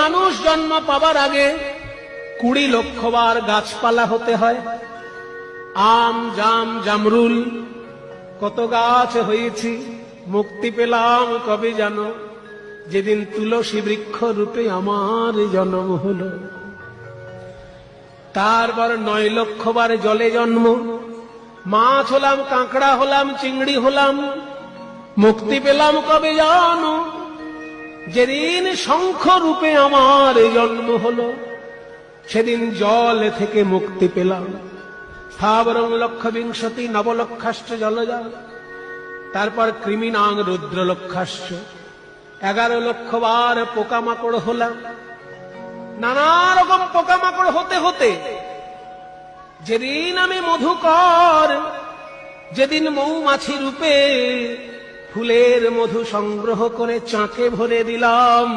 মানুষ জন্ম পাবার আগে 20 লক্ষ বার গাছপালা হতে হয়। আম, জাম, জামরুল কত গাছ হয়েছি, মুক্তি পেলাম কবে জানো? যেদিন তুলসী বৃক্ষ রূপে আমার জন্ম হলো। তারপর 9 লক্ষ বার জলে জন্ম, মাছ হলাম, কাঁকড়া হলাম, চিংড়ি হলাম, মুক্তি পেলাম কবে জানো? যেদিন শঙ্খ রূপে আমার জন্ম হলো, সেদিন জল থেকে মুক্তি পেলাম। স্থাবরং লক্ষ বিংশতি নবলক্ষাশ্চ জলজা। তারপর কৃমিনাং রুদ্র লক্ষাশ্চ, 11 লক্ষ বার পোকামাকড় হলাম। নানা রকম পোকামাকড় হতে হতে যেদিন আমি মধুকর, যেদিন মৌমাছি রূপে ফুলের মধু সংগ্রহ করে চাকে ভরে দিলাম,